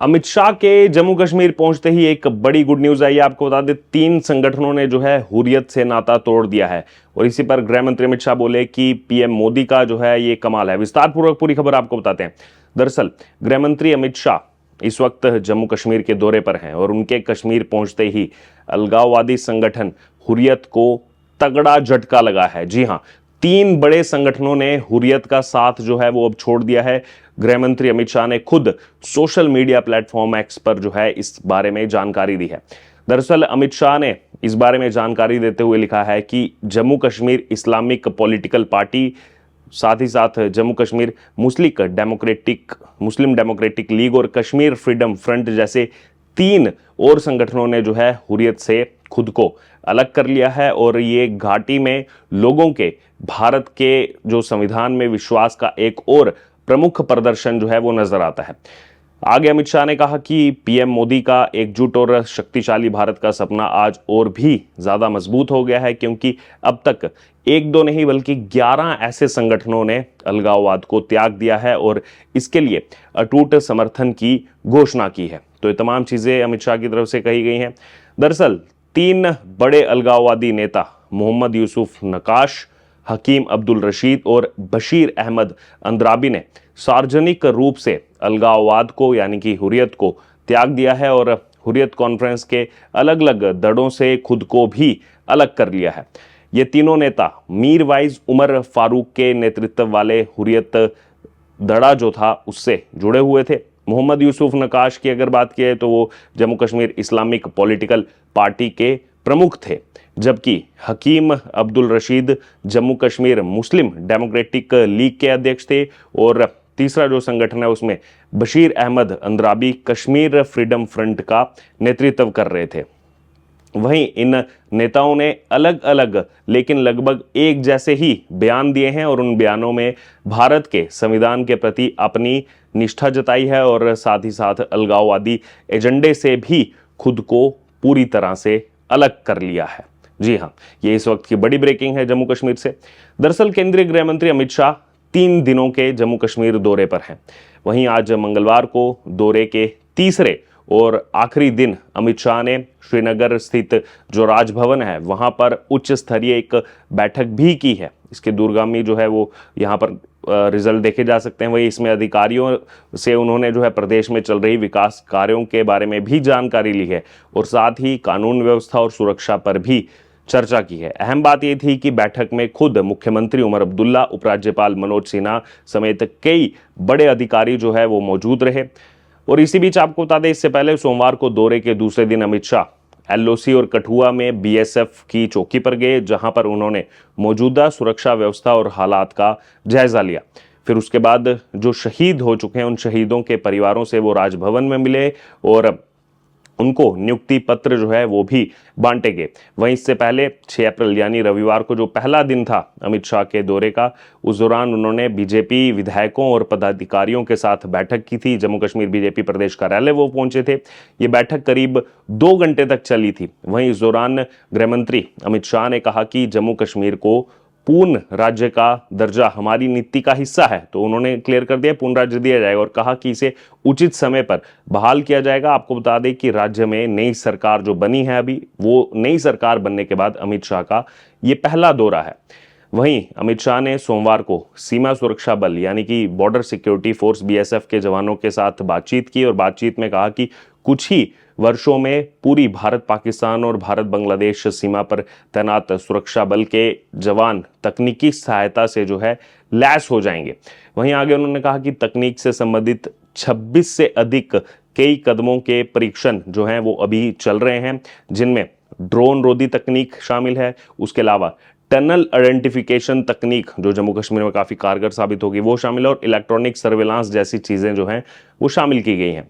अमित शाह के जम्मू कश्मीर पहुंचते ही एक बड़ी गुड न्यूज आई है। आपको बता दें, 3 संगठनों ने जो है हुर्रियत से नाता तोड़ दिया है और इसी पर गृह मंत्री अमित शाह बोले कि पीएम मोदी का जो है ये कमाल है। विस्तार पूर्वक पूरी खबर आपको बताते हैं। दरअसल गृह मंत्री अमित शाह इस वक्त जम्मू कश्मीर के दौरे पर हैं और उनके कश्मीर पहुंचते ही अलगाववादी संगठन हुर्रियत को तगड़ा झटका लगा है। जी हां, 3 बड़े संगठनों ने हुर्रियत का साथ जो है वो अब छोड़ दिया है। गृह मंत्री अमित शाह ने खुद सोशल मीडिया प्लेटफॉर्म एक्स पर जो है इस बारे में जानकारी दी है। दरअसल अमित शाह ने इस बारे में जानकारी देते हुए लिखा है कि Jammu Kashmir Islamic political party, साथ ही साथ जम्मू कश्मीर मुस्लिम डेमोक्रेटिक लीग और कश्मीर फ्रीडम फ्रंट जैसे 3 और संगठनों ने जो है हुर्रियत से खुद को अलग कर लिया है और ये घाटी में लोगों के भारत के जो संविधान में विश्वास का एक और प्रमुख प्रदर्शन जो है वो नजर आता है। आगे अमित शाह ने कहा कि पीएम मोदी का एकजुट और शक्तिशाली भारत का सपना आज और भी ज्यादा मजबूत हो गया है, क्योंकि अब तक 1-2 नहीं बल्कि 11 ऐसे संगठनों ने अलगाववाद को त्याग दिया है और इसके लिए अटूट समर्थन की घोषणा की है। तो ये तमाम चीजें अमित शाह की तरफ से कही गई हैं। दरअसल 3 बड़े अलगाववादी नेता मोहम्मद यूसुफ नक्काश, हकीम अब्दुल रशीद और बशीर अहमद अंद्राबी ने सार्वजनिक रूप से अलगाववाद को यानी कि हुर्रियत को त्याग दिया है और हुर्रियत कॉन्फ्रेंस के अलग अलग दड़ों से खुद को भी अलग कर लिया है। ये तीनों नेता मीरवाइज उमर फारूक के नेतृत्व वाले हुर्रियत दड़ा जो था उससे जुड़े हुए थे। मोहम्मद यूसुफ नक्काश की अगर बात की है तो वो Jammu Kashmir Islamic political party के प्रमुख थे, जबकि हकीम अब्दुल रशीद जम्मू कश्मीर मुस्लिम डेमोक्रेटिक लीग के अध्यक्ष थे और तीसरा जो संगठन है उसमें बशीर अहमद अंद्राबी कश्मीर फ्रीडम फ्रंट का नेतृत्व कर रहे थे। वहीं इन नेताओं ने अलग अलग लेकिन लगभग एक जैसे ही बयान दिए हैं और उन बयानों में भारत के संविधान के प्रति अपनी निष्ठा जताई है और साथ ही साथ अलगाववादी एजेंडे से भी खुद को पूरी तरह से अलग कर लिया है। जी हां, ये इस वक्त की बड़ी ब्रेकिंग है जम्मू कश्मीर से। दरअसल केंद्रीय गृह मंत्री अमित शाह 3 दिनों के जम्मू कश्मीर दौरे पर हैं। वहीं आज मंगलवार को दौरे के तीसरे और आखिरी दिन अमित शाह ने श्रीनगर स्थित जो राजभवन है वहां पर उच्च स्तरीय एक बैठक भी की है। इसके दूरगामी जो है वो यहाँ पर रिजल्ट देखे जा सकते हैं। वही इसमें अधिकारियों से उन्होंने जो है प्रदेश में चल रही विकास कार्यों के बारे में भी जानकारी ली है और साथ ही कानून व्यवस्था और सुरक्षा पर भी चर्चा की है। अहम बात यह थी कि बैठक में खुद मुख्यमंत्री उमर अब्दुल्ला, उपराज्यपाल मनोज सिन्हा समेत कई बड़े अधिकारी जो है वो मौजूद रहे। और इसी बीच आपको बता दें, इससे पहले सोमवार को दौरे के दूसरे दिन अमित शाह एलओसी और कठुआ में बीएसएफ की चौकी पर गए, जहां पर उन्होंने मौजूदा सुरक्षा व्यवस्था और हालात का जायजा लिया। फिर उसके बाद जो शहीद हो चुके हैं उन शहीदों के परिवारों से वो राजभवन में मिले और उनको नियुक्ति पत्र जो है वो भी बांटे गए। वहीं इससे पहले 6 अप्रैल यानी रविवार को जो पहला दिन था अमित शाह के दौरे का, उस दौरान उन्होंने बीजेपी विधायकों और पदाधिकारियों के साथ बैठक की थी। जम्मू कश्मीर बीजेपी प्रदेश कार्यालय वो पहुंचे थे। ये बैठक करीब 2 घंटे तक चली थी। वहीं इस दौरान गृह मंत्री अमित शाह ने कहा कि जम्मू कश्मीर को पूर्ण राज्य का दर्जा हमारी नीति का हिस्सा है। तो उन्होंने क्लियर कर दिया पूर्ण राज्य दिया जाएगा और कहा कि इसे उचित समय पर बहाल किया जाएगा। आपको बता दें कि राज्य में नई सरकार जो बनी है अभी, वो नई सरकार बनने के बाद अमित शाह का ये पहला दौरा है। वहीं अमित शाह ने सोमवार को सीमा सुरक्षा बल यानी कि बॉर्डर सिक्योरिटी फोर्स बीएसएफ के जवानों के साथ बातचीत की और बातचीत में कहा कि कुछ ही वर्षों में पूरी भारत पाकिस्तान और भारत बांग्लादेश सीमा पर तैनात सुरक्षा बल के जवान तकनीकी सहायता से जो है लैस हो जाएंगे। वहीं आगे उन्होंने कहा कि तकनीक से संबंधित 26 से अधिक कई कदमों के परीक्षण जो हैं वो अभी चल रहे हैं, जिनमें ड्रोन रोधी तकनीक शामिल है। उसके अलावा टनल आइडेंटिफिकेशन तकनीक जो जम्मू कश्मीर में काफी कारगर साबित होगी वो शामिल है और इलेक्ट्रॉनिक सर्विलांस जैसी चीजें जो हैं वो शामिल की गई हैं।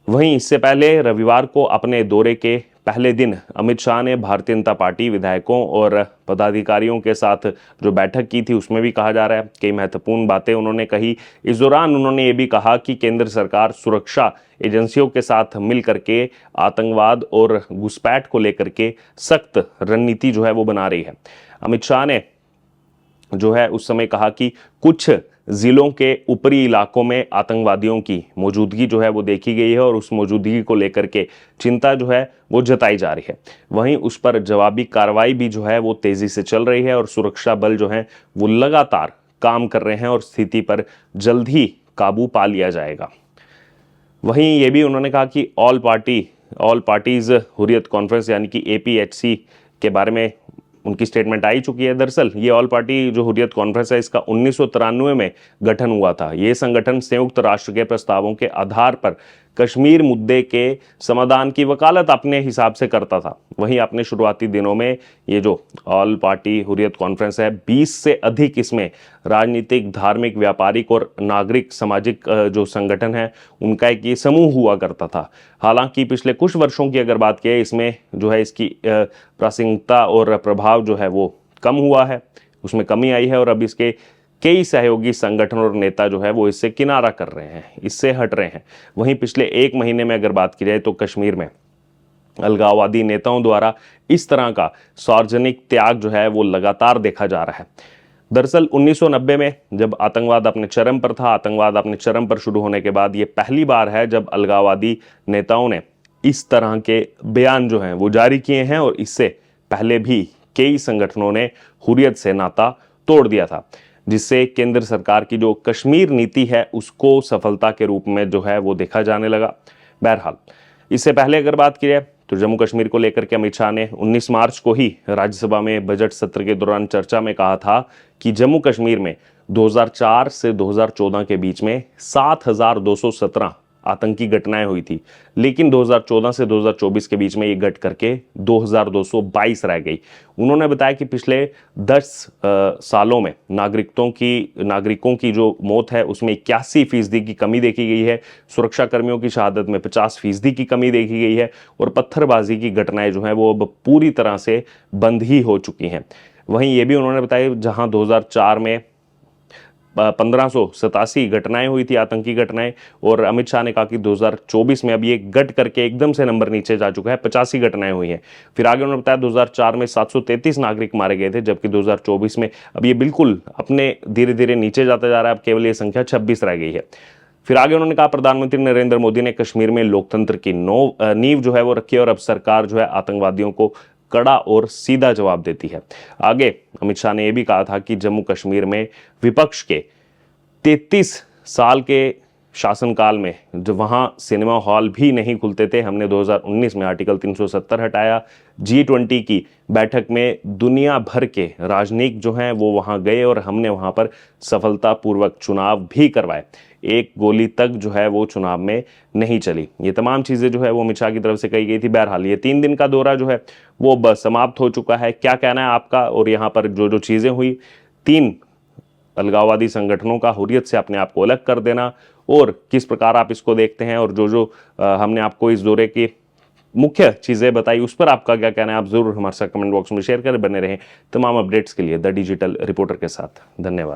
वहीं इससे पहले रविवार को अपने दौरे के पहले दिन अमित शाह ने भारतीय जनता पार्टी विधायकों और पदाधिकारियों के साथ जो बैठक की थी उसमें भी कहा जा रहा है कई महत्वपूर्ण बातें उन्होंने कही। इस दौरान उन्होंने ये भी कहा कि केंद्र सरकार सुरक्षा एजेंसियों के साथ मिल करके आतंकवाद और घुसपैठ को लेकर के सख्त रणनीति जो है वो बना रही है। अमित शाह ने जो है उस समय कहा कि कुछ जिलों के ऊपरी इलाकों में आतंकवादियों की मौजूदगी जो है वो देखी गई है और उस मौजूदगी को लेकर के चिंता जो है वो जताई जा रही है। वहीं उस पर जवाबी कार्रवाई भी जो है वो तेजी से चल रही है और सुरक्षा बल जो है वो लगातार काम कर रहे हैं और स्थिति पर जल्द ही काबू पा लिया जाएगा। वहीं ये भी उन्होंने कहा कि ऑल पार्टीज हुर्रियत कॉन्फ्रेंस यानी कि APHC के बारे में उनकी स्टेटमेंट आई चुकी है। दरअसल ये ऑल पार्टी जो हुर्रियत कॉन्फ्रेंस है इसका 1993 में गठन हुआ था। ये संगठन संयुक्त राष्ट्र के प्रस्तावों के आधार पर कश्मीर मुद्दे के समाधान की वकालत अपने हिसाब से करता था। वहीं अपने शुरुआती दिनों में ये जो ऑल पार्टी हुर्रियत कॉन्फ्रेंस है 20 से अधिक इसमें राजनीतिक, धार्मिक, व्यापारिक और नागरिक सामाजिक जो संगठन है उनका एक ये समूह हुआ करता था। हालांकि पिछले कुछ वर्षों की अगर बात करें इसमें जो है इसकी प्रासंगिकता और प्रभाव जो है वो कम हुआ है, उसमें कमी आई है और अब इसके कई सहयोगी संगठन और नेता जो है वो इससे किनारा कर रहे हैं, इससे हट रहे हैं। वहीं पिछले एक महीने में अगर बात की जाए तो कश्मीर में अलगाववादी नेताओं द्वारा इस तरह का सार्वजनिक त्याग जो है वो लगातार देखा जा रहा है। दरअसल 1990 में जब आतंकवाद अपने चरम पर था, आतंकवाद अपने चरम पर शुरू होने के बाद ये पहली बार है जब अलगाववादी नेताओं ने इस तरह के बयान जो हैं वो जारी किए हैं और इससे पहले भी कई संगठनों ने हुर्रियत से नाता तोड़ दिया था, जिससे केंद्र सरकार की जो कश्मीर नीति है उसको सफलता के रूप में जो है वो देखा जाने लगा। बहरहाल इससे पहले अगर बात की जाए तो जम्मू कश्मीर को लेकर के अमित शाह ने 19 मार्च को ही राज्यसभा में बजट सत्र के दौरान चर्चा में कहा था कि जम्मू कश्मीर में 2004 से 2014 के बीच में 7,217 आतंकी घटनाएं हुई थी, लेकिन 2014 से 2024 के बीच में ये घट करके 2,222 रह गई। उन्होंने बताया कि पिछले 10 सालों में नागरिकों की जो मौत है उसमें 81% की कमी देखी गई है, सुरक्षा कर्मियों की शहादत में 50% की कमी देखी गई है और पत्थरबाजी की घटनाएं जो हैं वो अब पूरी तरह से बंद ही हो चुकी हैं। वहीं ये भी उन्होंने बताया जहां 2004 में 1587 घटनाएं हुई थी, आतंकी घटनाएं, और अमित शाह ने कहा कि 2024 में अब ये घट करके एकदम से नंबर नीचे जा चुका है, 85 घटनाएं हुई हैं। फिर आगे उन्होंने बताया 2004 में 733 नागरिक मारे गए थे, जबकि 2024 में अब ये बिल्कुल अपने धीरे धीरे नीचे जाता जा रहा है, अब केवल ये संख्या 26 रह गई है। फिर आगे उन्होंने कहा प्रधानमंत्री नरेंद्र मोदी ने कश्मीर में लोकतंत्र की नींव जो है वो रखी है और अब सरकार जो है आतंकवादियों को कड़ा और सीधा जवाब देती है। आगे अमित शाह ने यह भी कहा था कि जम्मू कश्मीर में विपक्ष के 33 साल के शासनकाल में जब वहां सिनेमा हॉल भी नहीं खुलते थे, हमने 2019 में आर्टिकल 370 हटाया। G20 की बैठक में दुनिया भर के राजनीतिक जो हैं वो वहां गए और हमने वहां पर सफलतापूर्वक चुनाव भी करवाए। एक गोली तक जो है वो चुनाव में नहीं चली। ये तमाम चीज़ें जो है वो अमित शाह की तरफ से कही गई थी। बहरहाल ये 3 दिन का दौरा जो है वो बस समाप्त हो चुका है। क्या कहना है आपका? और यहाँ पर जो जो चीज़ें हुई, 3 अलगाववादी संगठनों का हुर्रियत से अपने आप को अलग कर देना, और किस प्रकार आप इसको देखते हैं, और जो जो हमने आपको इस दौरे की मुख्य चीज़ें बताई उस पर आपका क्या कहना है, आप जरूर हमारे साथ कमेंट बॉक्स में शेयर करें। बने रहें तमाम अपडेट्स के लिए द डिजिटल रिपोर्टर के साथ। धन्यवाद।